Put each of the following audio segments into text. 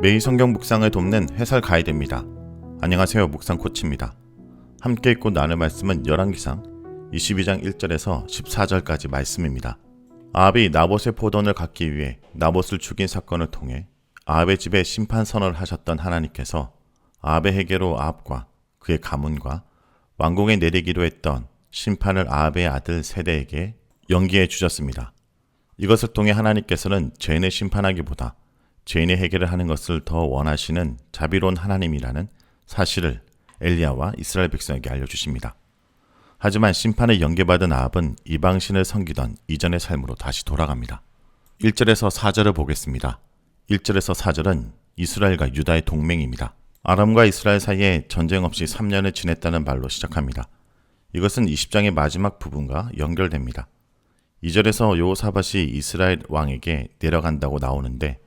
매일 성경 묵상을 돕는 해설 가이드입니다. 안녕하세요. 묵상 코치입니다. 함께 읽고 나눌 말씀은 열왕기상 22장 1절에서 14절까지 말씀입니다. 아합이 나봇의 포도원을 갖기 위해 나봇을 죽인 사건을 통해 아합의 집에 심판 선언을 하셨던 하나님께서 아합의 해계로 아합과 그의 가문과 왕궁에 내리기로 했던 심판을 아합의 아들 세대에게 연기해 주셨습니다. 이것을 통해 하나님께서는 죄인을 심판하기보다 죄인의 해결을 하는 것을 더 원하시는 자비로운 하나님이라는 사실을 엘리야와 이스라엘 백성에게 알려주십니다. 하지만 심판을 연계받은 아합은 이방신을 섬기던 이전의 삶으로 다시 돌아갑니다. 1절에서 4절을 보겠습니다. 1절에서 4절은 이스라엘과 유다의 동맹입니다. 아람과 이스라엘 사이에 전쟁 없이 3년을 지냈다는 말로 시작합니다. 이것은 20장의 마지막 부분과 연결됩니다. 2절에서 여호사밧이 이스라엘 왕에게 내려간다고 나오는데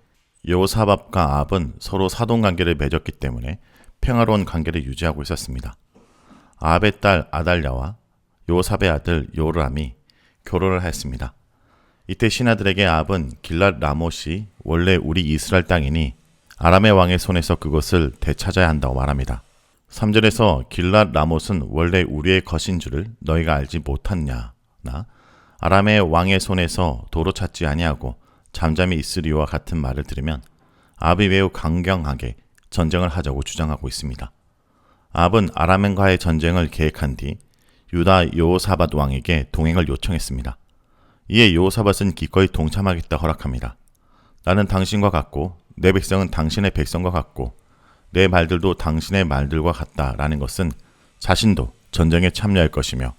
여호사밧과 아합은 서로 사돈관계를 맺었기 때문에 평화로운 관계를 유지하고 있었습니다. 아합의 딸 아달랴와 여호사밧의 아들 요람이 결혼을 했습니다. 이때 신하들에게 아합은 길랏 라못이 원래 우리 이스라엘 땅이니 아람의 왕의 손에서 그것을 되찾아야 한다고 말합니다. 3절에서 길랏 라못은 원래 우리의 것인 줄을 너희가 알지 못하냐나 아람의 왕의 손에서 도로 찾지 아니하고 잠잠히 있으리와 같은 말을 들으면 아합이 매우 강경하게 전쟁을 하자고 주장하고 있습니다. 아합은 아람과의 전쟁을 계획한 뒤 유다 여호사밧 왕에게 동행을 요청했습니다. 이에 여호사밧은 기꺼이 동참하겠다 허락합니다. 나는 당신과 같고 내 백성은 당신의 백성과 같고 내 말들도 당신의 말들과 같다라는 것은 자신도 전쟁에 참여할 것이며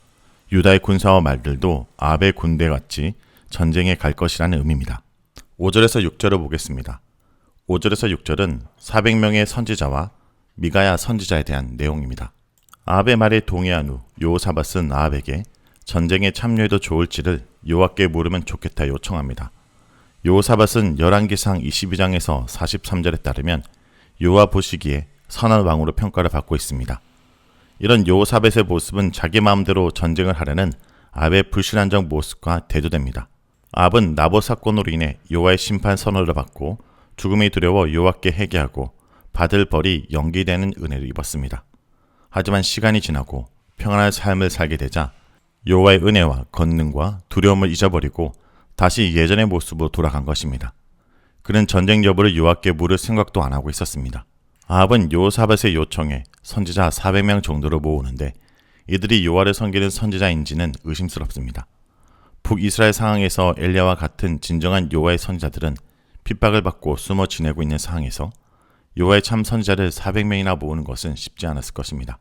유다의 군사와 말들도 아합의 군대같이 전쟁에 갈 것이라는 의미입니다. 5절에서 6절을 보겠습니다. 5절에서 6절은 400명의 선지자와 미가야 선지자에 대한 내용입니다. 아합의 말에 동의한 후 여호사밧은 아합에게 전쟁에 참여해도 좋을지를 여호와께 물으면 좋겠다 요청합니다. 여호사밧은 열왕기상 22장에서 43절에 따르면 여호와 보시기에 선한 왕으로 평가를 받고 있습니다. 이런 여호사밧의 모습은 자기 마음대로 전쟁을 하려는 아합의 불신앙적 모습과 대조됩니다. 아합은 나봇 사건으로 인해 여호와의 심판 선언을 받고 죽음이 두려워 여호와께 회개하고 받을 벌이 연기되는 은혜를 입었습니다. 하지만 시간이 지나고 평안한 삶을 살게 되자 여호와의 은혜와 권능과 두려움을 잊어버리고 다시 예전의 모습으로 돌아간 것입니다. 그는 전쟁 여부를 여호와께 물을 생각도 안 하고 있었습니다. 아합은 여호사밧의 요청에 선지자 400명 정도를 모으는데 이들이 여호와를 섬기는 선지자인지는 의심스럽습니다. 북이스라엘 상황에서 엘리야와 같은 진정한 여호와의 선지자들은 핍박을 받고 숨어 지내고 있는 상황에서 여호와의 참 선지자를 400명이나 모으는 것은 쉽지 않았을 것입니다.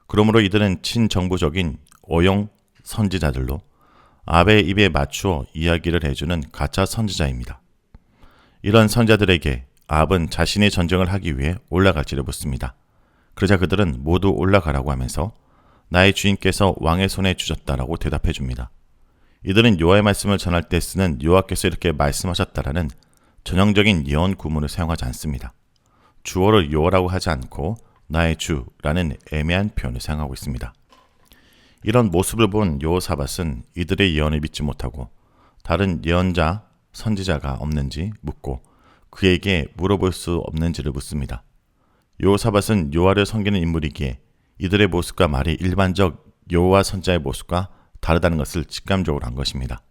그러므로 이들은 친정부적인 어용 선지자들로 아합의 입에 맞추어 이야기를 해주는 가짜 선지자입니다. 이런 선지자들에게 아합은 자신의 전쟁을 하기 위해 올라갈지를 묻습니다. 그러자 그들은 모두 올라가라고 하면서 나의 주인께서 왕의 손에 주셨다라고 대답해 줍니다. 이들은 여호와의 말씀을 전할 때 쓰는 여호와께서 이렇게 말씀하셨다라는 전형적인 예언 구문을 사용하지 않습니다. 주어를 여호와라고 하지 않고 나의 주라는 애매한 표현을 사용하고 있습니다. 이런 모습을 본 여호사밧은 이들의 예언을 믿지 못하고 다른 예언자, 선지자가 없는지 묻고 그에게 물어볼 수 없는지를 묻습니다. 여호사밧은 여호와를 섬기는 인물이기에 이들의 모습과 말이 일반적 여호와 선지자의 모습과 다르다는 것을 직감적으로 한 것입니다.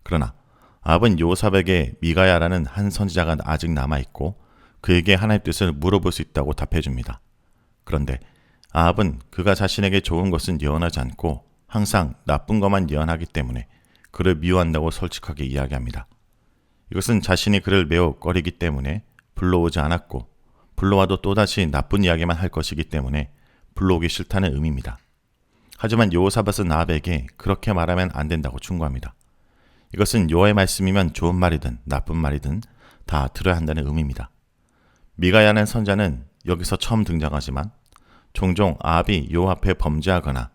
그러나 아합은 여호사밧에게 미가야라는 한 선지자가 아직 남아있고 그에게 하나님의 뜻을 물어볼 수 있다고 답해줍니다. 그런데 아합은 그가 자신에게 좋은 것은 예언하지 않고 항상 나쁜 것만 예언하기 때문에 그를 미워한다고 솔직하게 이야기합니다. 이것은 자신이 그를 매우 꺼리기 때문에 불러오지 않았고 불러와도 또다시 나쁜 이야기만 할 것이기 때문에 불러오기 싫다는 의미입니다. 하지만 여호사밧은 아합에게 그렇게 말하면 안 된다고 충고합니다. 이것은 여호와의 말씀이면 좋은 말이든 나쁜 말이든 다 들어야 한다는 의미입니다. 미가야는 선자는 여기서 처음 등장하지만 종종 아합이 여호와 앞에 범죄하거나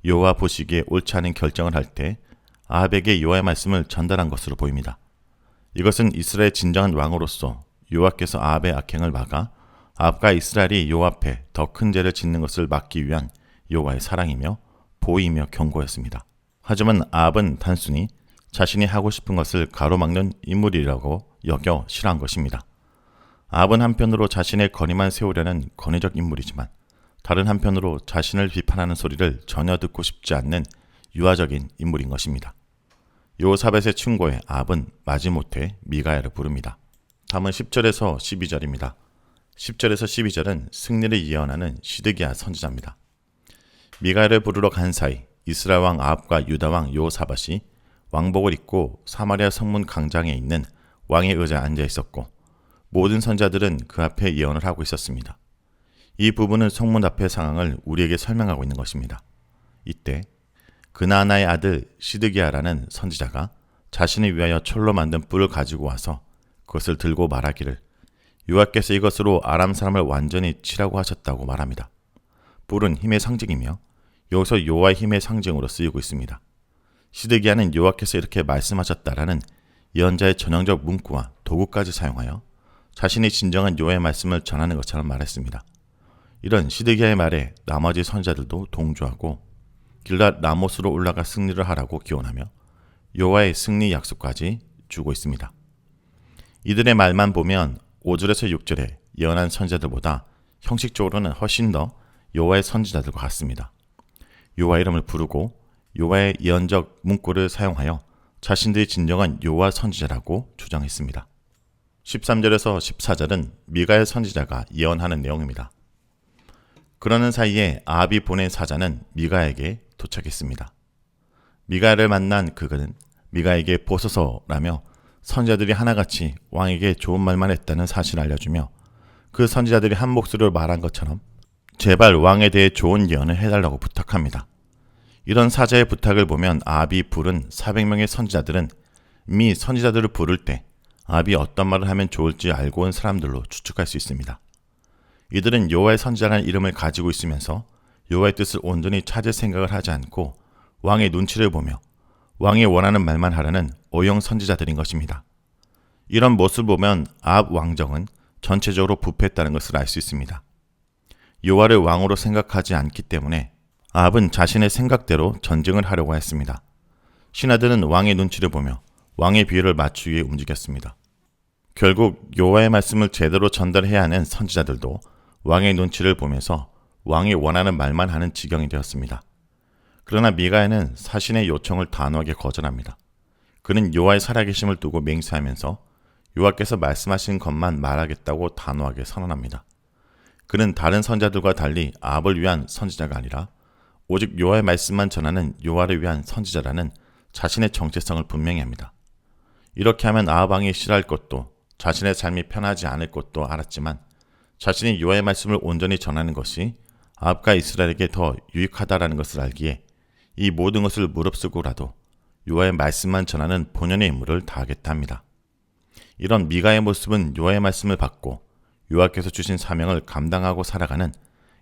여호와 보시기에 옳지 않은 결정을 할 때 아합에게 여호와의 말씀을 전달한 것으로 보입니다. 이것은 이스라엘의 진정한 왕으로서 여호와께서 아합의 악행을 막아 아합과 이스라엘이 여호와 앞에 더 큰 죄를 짓는 것을 막기 위한 여호와의 사랑이며 보호이며 경고였습니다. 하지만 아합은 단순히 자신이 하고 싶은 것을 가로막는 인물이라고 여겨 싫어한 것입니다. 아합은 한편으로 자신의 권위만 세우려는 권위적 인물이지만 다른 한편으로 자신을 비판하는 소리를 전혀 듣고 싶지 않는 유아적인 인물인 것입니다. 여호사밧의 충고에 아합은 마지못해 미가야를 부릅니다. 다음은 10절에서 12절입니다. 10절에서 12절은 승리를 예언하는 시드기야 선지자입니다. 미가야를 부르러 간 사이 이스라엘 왕 아합과 유다 왕 여호사밧이 왕복을 입고 사마리아 성문 광장에 있는 왕의 의자에 앉아 있었고 모든 선지자들은 그 앞에 예언을 하고 있었습니다. 이 부분은 성문 앞의 상황을 우리에게 설명하고 있는 것입니다. 이때 그나아나의 아들 시드기야라는 선지자가 자신을 위하여 철로 만든 뿔을 가지고 와서 그것을 들고 말하기를 여호와께서 이것으로 아람 사람을 완전히 치라고 하셨다고 말합니다. 뿔은 힘의 상징이며 여기서 여호와의 힘의 상징으로 쓰이고 있습니다. 시드기야는 여호와께서 이렇게 말씀하셨다라는 예언자의 전형적 문구와 도구까지 사용하여 자신이 진정한 여호와의 말씀을 전하는 것처럼 말했습니다. 이런 시드기야의 말에 나머지 선지자들도 동조하고 길랏 라못으로 올라가 승리를 하라고 기원하며 여호와의 승리 약속까지 주고 있습니다. 이들의 말만 보면 5절에서 6절에 예언한 선지자들보다 형식적으로는 훨씬 더 여호와의 선지자들과 같습니다. 여호와 이름을 부르고 여호와의 예언적 문구를 사용하여 자신들이 진정한 여호와 선지자라고 주장했습니다. 13절에서 14절은 미가야 선지자가 예언하는 내용입니다. 그러는 사이에 아합이 보낸 사자는 미가야에게 도착했습니다. 미가야를 만난 그는 미가야에게 보소서라며 선지자들이 하나같이 왕에게 좋은 말만 했다는 사실을 알려주며 그 선지자들이 한 목소리로 말한 것처럼 제발 왕에 대해 좋은 예언을 해달라고 부탁합니다. 이런 사자의 부탁을 보면 아합이 부른 400명의 선지자들은 이미 선지자들을 부를 때 아합이 어떤 말을 하면 좋을지 알고 온 사람들로 추측할 수 있습니다. 이들은 여호와의 선지자라는 이름을 가지고 있으면서 여호와의 뜻을 온전히 찾을 생각을 하지 않고 왕의 눈치를 보며 왕이 원하는 말만 하라는 오용 선지자들인 것입니다. 이런 모습을 보면 아합 왕정은 전체적으로 부패했다는 것을 알 수 있습니다. 여호와를 왕으로 생각하지 않기 때문에 아합은 자신의 생각대로 전쟁을 하려고 했습니다. 신하들은 왕의 눈치를 보며 왕의 비율을 맞추기 위해 움직였습니다. 결국 여호와의 말씀을 제대로 전달해야 하는 선지자들도 왕의 눈치를 보면서 왕이 원하는 말만 하는 지경이 되었습니다. 그러나 미가야는 사신의 요청을 단호하게 거절합니다. 그는 여호와의 살아계심을 두고 맹세하면서 여호와께서 말씀하신 것만 말하겠다고 단호하게 선언합니다. 그는 다른 선지자들과 달리 아합을 위한 선지자가 아니라 오직 여호와의 말씀만 전하는 여호와를 위한 선지자라는 자신의 정체성을 분명히 합니다. 이렇게 하면 아합 왕이 싫어할 것도 자신의 삶이 편하지 않을 것도 알았지만 자신이 여호와의 말씀을 온전히 전하는 것이 아합과 이스라엘에게 더 유익하다라는 것을 알기에 이 모든 것을 무릅쓰고라도 여호와의 말씀만 전하는 본연의 임무를 다하겠다 합니다. 이런 미가의 모습은 여호와의 말씀을 받고 여호와께서 주신 사명을 감당하고 살아가는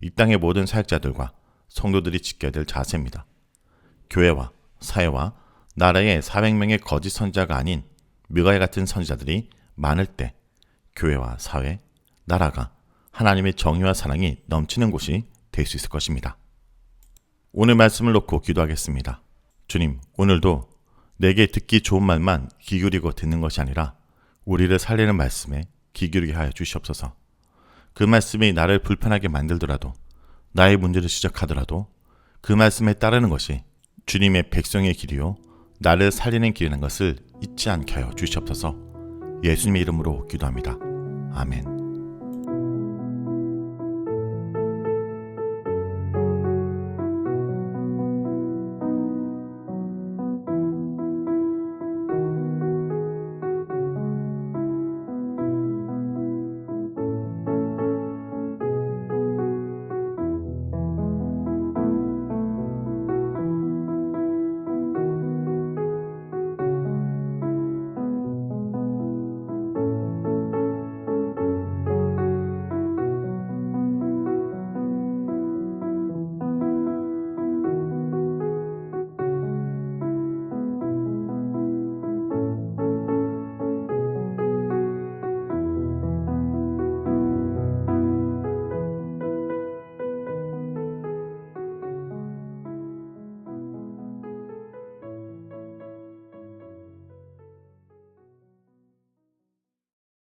이 땅의 모든 사역자들과 성도들이 지켜야 될 자세입니다. 교회와 사회와 나라에 400명의 거짓 선지자가 아닌 미가야 같은 선지자들이 많을 때 교회와 사회, 나라가 하나님의 정의와 사랑이 넘치는 곳이 될 수 있을 것입니다. 오늘 말씀을 놓고 기도하겠습니다. 주님, 오늘도 내게 듣기 좋은 말만 귀 기울이고 듣는 것이 아니라 우리를 살리는 말씀에 귀 기울이게 하여 주시옵소서. 그 말씀이 나를 불편하게 만들더라도 나의 문제를 지적하더라도 그 말씀에 따르는 것이 주님의 백성의 길이요 나를 살리는 길이라는 것을 잊지 않게 하여 주시옵소서. 예수님의 이름으로 기도합니다. 아멘.